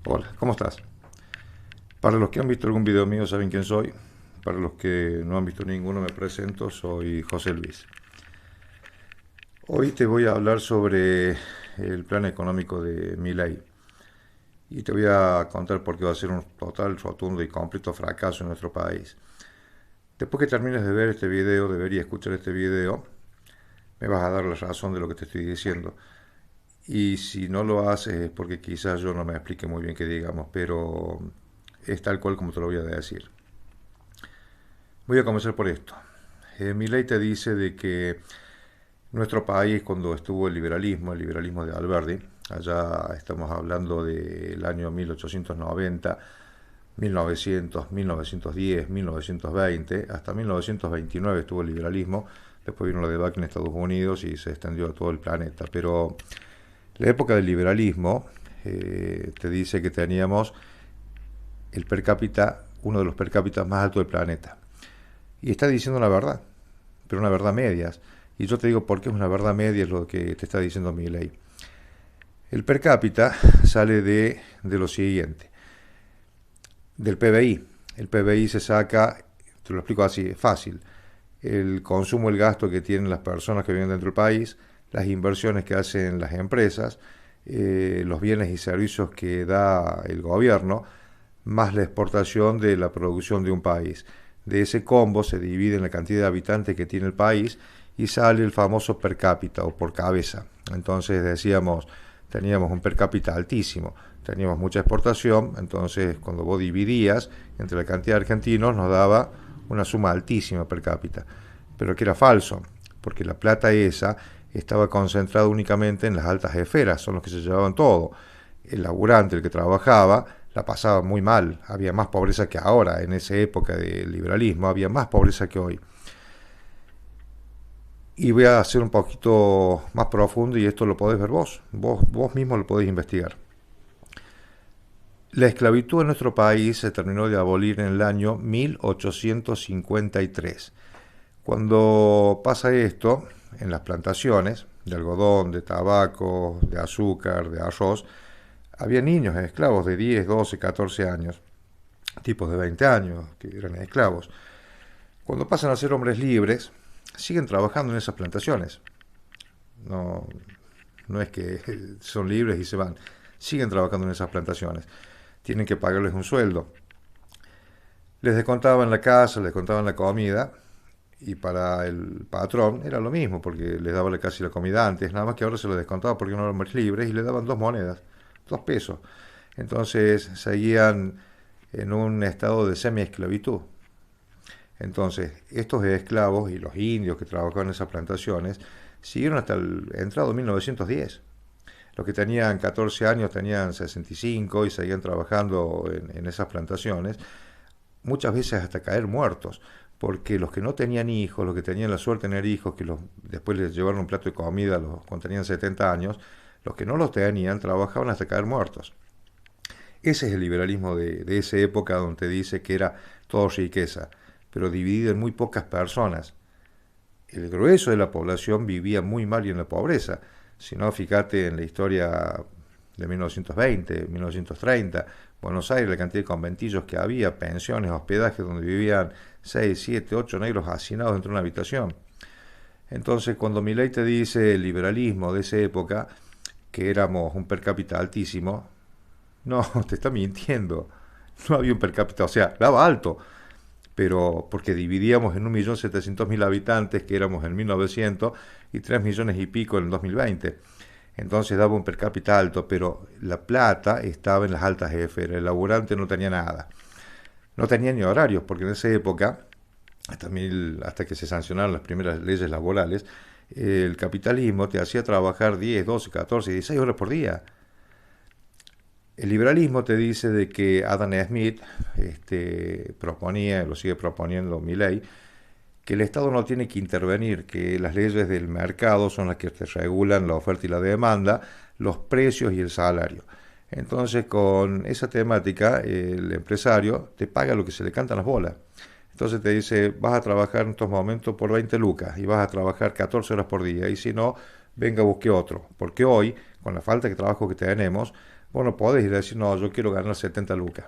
Hola, ¿cómo estás? Para los que han visto algún video mío saben quién soy. Para los que no han visto ninguno me presento, soy José Luis. Hoy te voy a hablar sobre el plan económico de Milei y te voy a contar por qué va a ser un total, rotundo y completo fracaso en nuestro país. Después que termines de ver este video, debería escuchar este video, me vas a dar la razón de lo que te estoy diciendo. Y si no lo haces es porque quizás yo no me explique muy bien qué digamos, pero es tal cual como te lo voy a decir. Voy a comenzar por esto. Milei te dice de que nuestro país, cuando estuvo el liberalismo de Alberdi, allá estamos hablando del año 1890, 1900, 1910, 1920, hasta 1929 estuvo el liberalismo, después vino la debacle en Estados Unidos y se extendió a todo el planeta. Pero la época del liberalismo te dice que teníamos el per cápita, uno de los per cápitas más altos del planeta. Y está diciendo la verdad, pero una verdad medias. Y yo te digo por qué es una verdad media, es lo que te está diciendo mi ley. El per cápita sale de lo siguiente, del PBI. El PBI se saca, te lo explico así, es fácil, el consumo, el gasto que tienen las personas que viven dentro del país, las inversiones que hacen las empresas, los bienes y servicios que da el gobierno, más la exportación de la producción de un país. De ese combo se divide en la cantidad de habitantes que tiene el país y sale el famoso per cápita o por cabeza. Entonces decíamos, teníamos un per cápita altísimo, teníamos mucha exportación, entonces cuando vos dividías entre la cantidad de argentinos nos daba una suma altísima per cápita, pero que era falso, porque la plata esa estaba concentrada únicamente en las altas esferas, son los que se llevaban todo. El laburante, el que trabajaba, la pasaba muy mal, había más pobreza que ahora, en esa época del liberalismo había más pobreza que hoy. Y voy a hacer un poquito más profundo y esto lo podés ver vos mismo lo podés investigar. La esclavitud en nuestro país se terminó de abolir en el año 1853. Cuando pasa esto, en las plantaciones de algodón, de tabaco, de azúcar, de arroz, había niños esclavos de 10, 12, 14 años, tipos de 20 años que eran esclavos. Cuando pasan a ser hombres libres, siguen trabajando en esas plantaciones. No, no es que son libres y se van, siguen trabajando en esas plantaciones. Tienen que pagarles un sueldo. Les descontaban la casa, les descontaban la comida, y para el patrón era lo mismo, porque les daba casi la comida antes, nada más que ahora se les descontaba porque no eran hombres libres y le daban dos monedas, 2 pesos. Entonces seguían en un estado de semi-esclavitud. Entonces, estos esclavos y los indios que trabajaban en esas plantaciones siguieron hasta el entrado de 1910. Los que tenían 14 años tenían 65 y seguían trabajando en esas plantaciones, muchas veces hasta caer muertos, porque los que no tenían hijos, los que tenían la suerte de tener hijos, que después les llevaron un plato de comida cuando tenían 70 años, los que no los tenían trabajaban hasta caer muertos. Ese es el liberalismo de esa época donde te dice que era todo riqueza, pero dividido en muy pocas personas. El grueso de la población vivía muy mal y en la pobreza. Si no, fíjate en la historia de 1920, 1930, Buenos Aires, la cantidad de conventillos que había, pensiones, hospedajes donde vivían 6, 7, 8 negros hacinados dentro de una habitación. Entonces, cuando Milei te dice el liberalismo de esa época, que éramos un per cápita altísimo, no, te está mintiendo. No había un per cápita, o sea, daba alto, pero porque dividíamos en 1.700.000 habitantes que éramos en 1900 y 3 millones y pico en el 2020. Entonces daba un per cápita alto, pero la plata estaba en las altas esferas, el laburante no tenía nada. No tenía ni horarios, porque en esa época, hasta que se sancionaron las primeras leyes laborales, el capitalismo te hacía trabajar 10, 12, 14, 16 horas por día. El liberalismo te dice de que Adam Smith proponía, lo sigue proponiendo Milley, que el Estado no tiene que intervenir, que las leyes del mercado son las que te regulan la oferta y la demanda, los precios y el salario. Entonces, con esa temática, el empresario te paga lo que se le cantan las bolas. Entonces te dice, vas a trabajar en estos momentos por 20 lucas y vas a trabajar 14 horas por día, y si no, venga, busque otro. Porque hoy, con la falta de trabajo que tenemos, Vos no podés ir a decir, no, yo quiero ganar 70 lucas.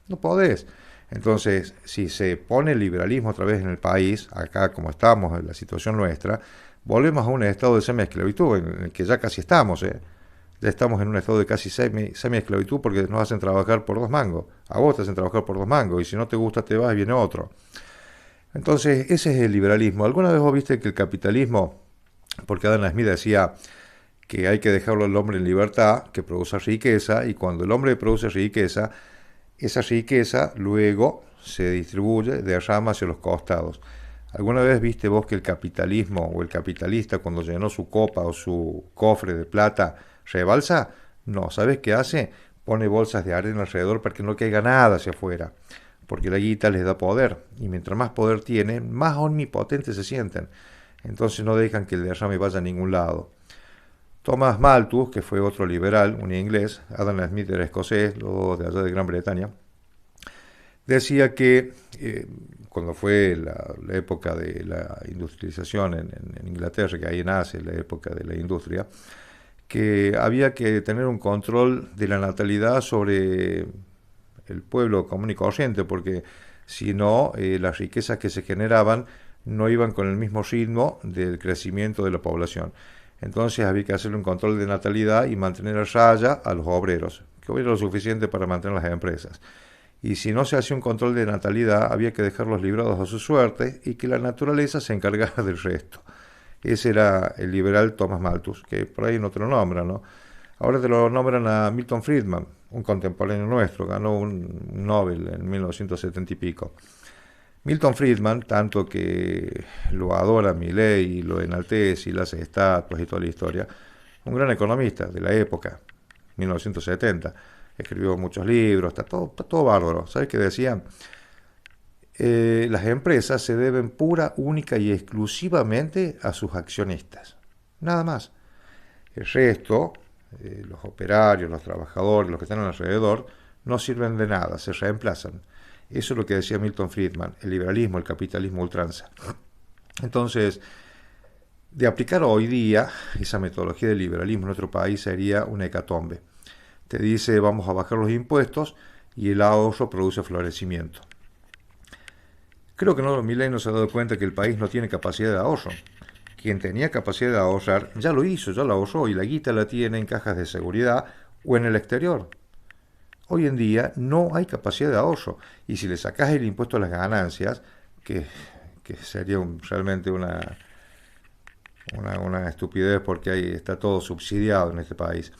No podés. Entonces, si se pone el liberalismo otra vez en el país, acá como estamos, en la situación nuestra, volvemos a un estado de semi-esclavitud, en el que ya casi estamos, ¿eh? Ya estamos en un estado de casi semi-esclavitud porque nos hacen trabajar por 2 mangos. A vos te hacen trabajar por 2 mangos y si no te gusta te vas y viene otro. Entonces, ese es el liberalismo. ¿Alguna vez vos viste que el capitalismo, porque Adam Smith decía que hay que dejarlo al hombre en libertad, que produce riqueza, y cuando el hombre produce riqueza, esa riqueza luego se distribuye de rama hacia los costados. ¿Alguna vez viste vos que el capitalismo o el capitalista cuando llenó su copa o su cofre de plata rebalsa? No, ¿sabes qué hace? Pone bolsas de arena alrededor para que no caiga nada hacia afuera, porque la guita les da poder, y mientras más poder tienen, más omnipotentes se sienten. Entonces no dejan que el derrame vaya a ningún lado. Thomas Malthus, que fue otro liberal, un inglés, Adam Smith era escocés, luego de allá de Gran Bretaña, decía que cuando fue la época de la industrialización en Inglaterra, que ahí nace la época de la industria, que había que tener un control de la natalidad sobre el pueblo común y corriente, porque si no, las riquezas que se generaban no iban con el mismo ritmo del crecimiento de la población. Entonces había que hacer un control de natalidad y mantener a raya a los obreros, que hubiera lo suficiente para mantener las empresas. Y si no se hacía un control de natalidad, había que dejarlos librados a su suerte y que la naturaleza se encargara del resto. Ese era el liberal Thomas Malthus, que por ahí no te lo nombran, ¿no? Ahora te lo nombran a Milton Friedman, un contemporáneo nuestro, ganó un Nobel en 1970 y pico. Milton Friedman, tanto que lo adora Milley y lo enaltece y le hace estatuas y toda la historia, un gran economista de la época, 1970, escribió muchos libros, está todo bárbaro. ¿Sabes qué decía? Las empresas se deben pura, única y exclusivamente a sus accionistas. Nada más. El resto, los operarios, los trabajadores, los que están alrededor, no sirven de nada, se reemplazan. Eso es lo que decía Milton Friedman, el liberalismo, el capitalismo ultranza. Entonces, de aplicar hoy día esa metodología del liberalismo en nuestro país sería una hecatombe. Te dice vamos a bajar los impuestos y el ahorro produce florecimiento. Creo que no, Milei no se ha dado cuenta que el país no tiene capacidad de ahorro. Quien tenía capacidad de ahorrar ya lo hizo, ya lo ahorró y la guita la tiene en cajas de seguridad o en el exterior. Hoy en día no hay capacidad de ahorro y si le sacás el impuesto a las ganancias, que sería realmente una estupidez porque ahí está todo subsidiado en este país.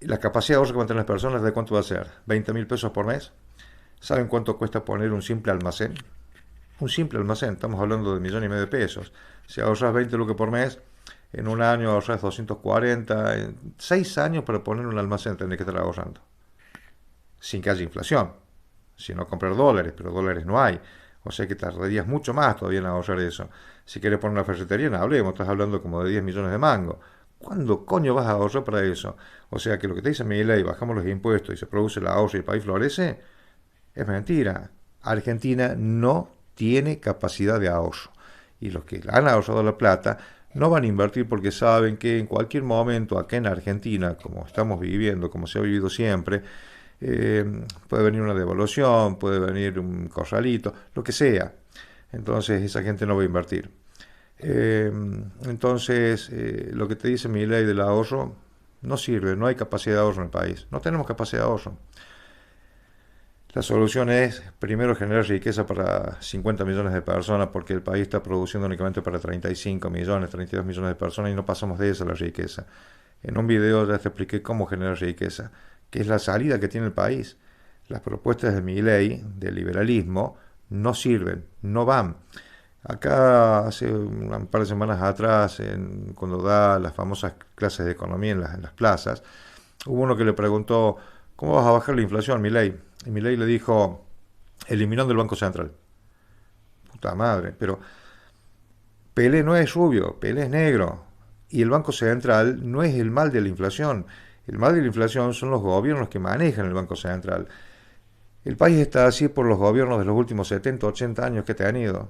La capacidad de ahorro que van a tener las personas, ¿de cuánto va a ser? ¿20.000 pesos por mes? ¿Saben cuánto cuesta poner un simple almacén? Un simple almacén, estamos hablando de 1,5 millones de pesos. Si ahorras 20 lucas por mes, en un año ahorras 240, en 6 años para poner un almacén tendrás que estar ahorrando. Sin que haya inflación, sino comprar dólares, pero dólares no hay. O sea que tardarías mucho más todavía en ahorrar eso. Si quieres poner una ferretería, no hablemos, estás hablando como de 10 millones de mangos. ¿Cuándo coño vas a ahorrar para eso? O sea que lo que te dice Milei, bajamos los impuestos y se produce el ahorro y el país florece, es mentira. Argentina no tiene capacidad de ahorro. Y los que han ahorrado la plata no van a invertir porque saben que en cualquier momento acá en Argentina, como estamos viviendo, como se ha vivido siempre, puede venir una devaluación, puede venir un corralito, lo que sea. Entonces esa gente no va a invertir. Lo que te dice mi ley del ahorro no sirve, no hay capacidad de ahorro en el país, no tenemos capacidad de ahorro. La solución es primero generar riqueza para 50 millones de personas porque el país está produciendo únicamente para 35 millones, 32 millones de personas y no pasamos de eso a la riqueza. En un video ya te expliqué cómo generar riqueza, que es la salida que tiene el país. Las propuestas de Milei, del liberalismo, no sirven, no van. Acá hace un par de semanas atrás, cuando da las famosas clases de economía en las plazas, hubo uno que le preguntó, ¿cómo vas a bajar la inflación, Milei? Y Milei le dijo, eliminando el Banco Central. Puta madre, pero Pelé no es rubio, Pelé es negro. Y el Banco Central no es el mal de la inflación. El mal de la inflación son los gobiernos que manejan el Banco Central. El país está así por los gobiernos de los últimos 70, 80 años que te han ido.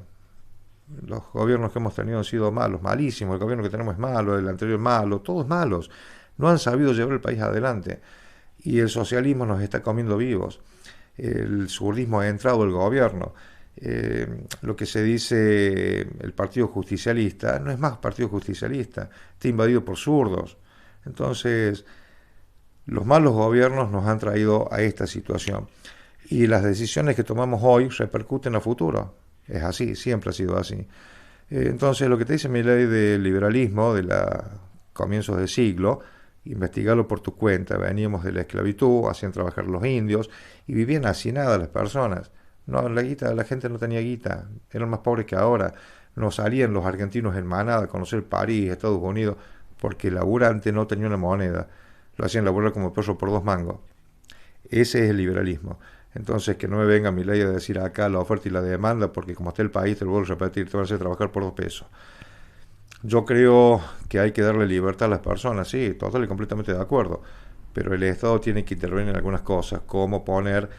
Los gobiernos que hemos tenido han sido malos, malísimos. El gobierno que tenemos es malo, el anterior es malo, todos malos. no han sabido llevar el país adelante. Y el socialismo nos está comiendo vivos. El zurdismo ha entrado al gobierno. Lo que se dice el Partido Justicialista no es más Partido Justicialista, está invadido por zurdos. Entonces, los malos gobiernos nos han traído a esta situación. Y las decisiones que tomamos hoy repercuten a futuro. Es así, siempre ha sido así. Entonces, lo que te dice mi ley de liberalismo de los comienzos del siglo, investigarlo por tu cuenta. Veníamos de la esclavitud, hacían trabajar los indios y vivían hacinadas las personas. No, la gente no tenía guita, eran más pobres que ahora. No salían los argentinos en manada a conocer París, Estados Unidos, porque el laburante no tenía una moneda. Lo hacían laburar como perro por 2 mangos. Ese es el liberalismo. Entonces, que no me venga mi ley a decir acá la oferta y la demanda, porque como está el país, te lo vuelvo a repetir, te van a hacer trabajar por 2 pesos. Yo creo que hay que darle libertad a las personas, sí, total y completamente de acuerdo, pero el Estado tiene que intervenir en algunas cosas, como poner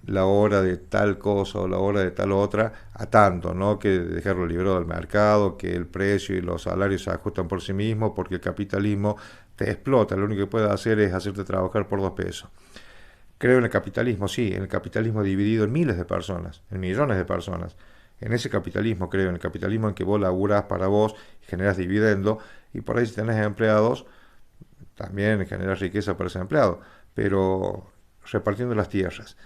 la hora de tal cosa o la hora de tal otra a tanto, ¿no? Que dejarlo liberado del mercado, que el precio y los salarios se ajustan por sí mismos, porque el capitalismo te explota, lo único que puede hacer es hacerte trabajar por 2 pesos. Creo en el capitalismo, sí, en el capitalismo dividido en miles de personas, en millones de personas. En ese capitalismo creo, en el capitalismo en que vos laburás para vos, generas dividendo, y por ahí si tenés empleados, también generas riqueza para ese empleado, pero repartiendo las tierras.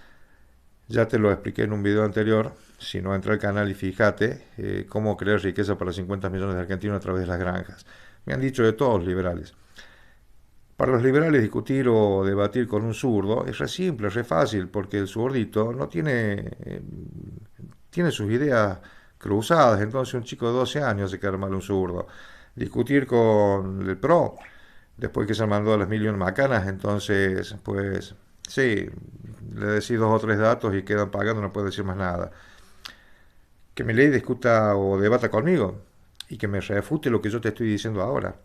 Ya te lo expliqué en un video anterior, si no entra al canal y fíjate cómo crear riqueza para 50 millones de argentinos a través de las granjas. Me han dicho de todos los liberales. Para los liberales discutir o debatir con un zurdo es re simple, es re fácil, porque el zurdito no tiene sus ideas cruzadas, entonces un chico de 12 años se queda mal un zurdo. Discutir con el PRO, después que se mandó a las mil y un macanas, entonces, pues, sí, le decís 2 o 3 datos y quedan pagando, no puede decir más nada. Que mi ley discuta o debata conmigo y que me refute lo que yo te estoy diciendo ahora.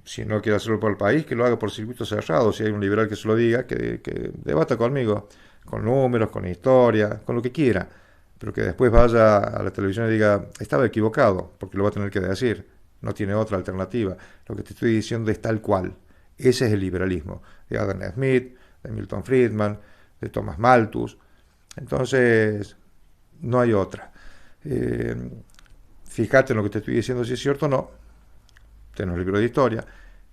Si no quiere hacerlo por el país, que lo haga por circuito cerrado. Si hay un liberal que se lo diga, que debata conmigo, con números, con historia, con lo que quiera. Pero que después vaya a la televisión y diga, estaba equivocado, porque lo va a tener que decir. No tiene otra alternativa. Lo que te estoy diciendo es tal cual. Ese es el liberalismo. De Adam Smith, de Milton Friedman, de Thomas Malthus. Entonces, no hay otra. Eh, Fíjate en lo que te estoy diciendo, si es cierto o no. Tenés los libros de historia,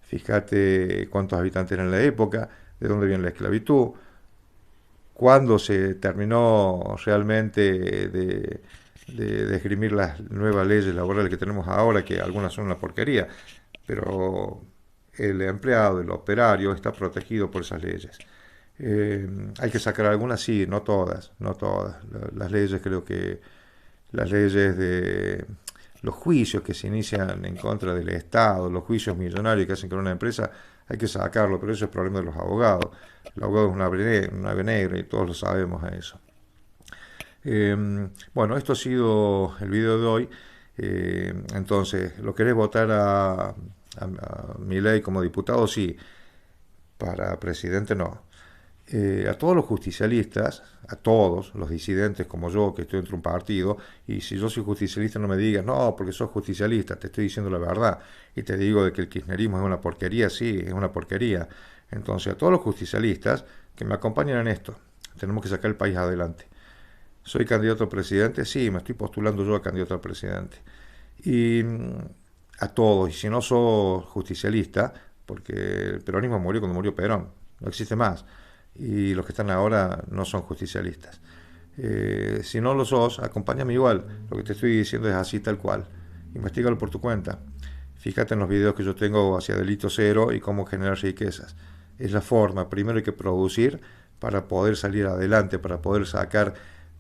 fíjate cuántos habitantes eran en la época, de dónde viene la esclavitud, cuándo se terminó realmente de esgrimir las nuevas leyes laborales que tenemos ahora, que algunas son una porquería, pero el empleado, el operario, está protegido por esas leyes. Hay que sacar algunas, sí, no todas, no todas. Las leyes creo que las leyes de los juicios que se inician en contra del Estado, los juicios millonarios que hacen con una empresa, hay que sacarlo, pero eso es problema de los abogados. El abogado es una ave negra y todos lo sabemos a eso. Bueno, esto ha sido el video de hoy. Entonces, ¿lo querés votar a Milei como diputado? Sí. Para presidente no. A todos los justicialistas, a todos los disidentes como yo, que estoy dentro de un partido, y si yo soy justicialista no me digas, no, porque sos justicialista, te estoy diciendo la verdad, y te digo de que el kirchnerismo es una porquería, sí, es una porquería. Entonces, a todos los justicialistas que me acompañan en esto, tenemos que sacar el país adelante. ¿Soy candidato a presidente? Sí, me estoy postulando yo a candidato a presidente. Y a todos, y si no sos justicialista, porque el peronismo murió cuando murió Perón, no existe más, y los que están ahora no son justicialistas. Si no lo sos, acompáñame igual, lo que te estoy diciendo es así tal cual, investigalo por tu cuenta, fíjate en los videos que yo tengo hacia delito cero y cómo generar riquezas. Es la forma, primero hay que producir para poder salir adelante, para poder sacar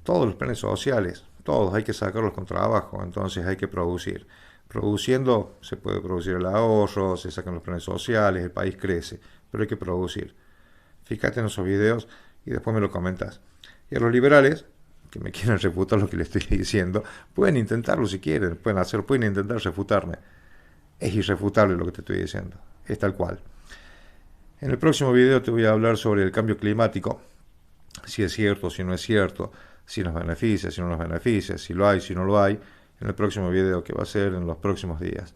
todos los planes sociales, todos hay que sacarlos con trabajo, entonces hay que producir. Produciendo se puede producir el ahorro, se sacan los planes sociales, el país crece, pero hay que producir. Fíjate en esos videos y después me lo comentas. Y a los liberales, que me quieran refutar lo que les estoy diciendo, pueden intentarlo si quieren, pueden intentar refutarme. Es irrefutable lo que te estoy diciendo, es tal cual. En el próximo video te voy a hablar sobre el cambio climático, si es cierto, si no es cierto, si nos beneficia, si no nos beneficia, si lo hay, si no lo hay, en el próximo video que va a ser en los próximos días.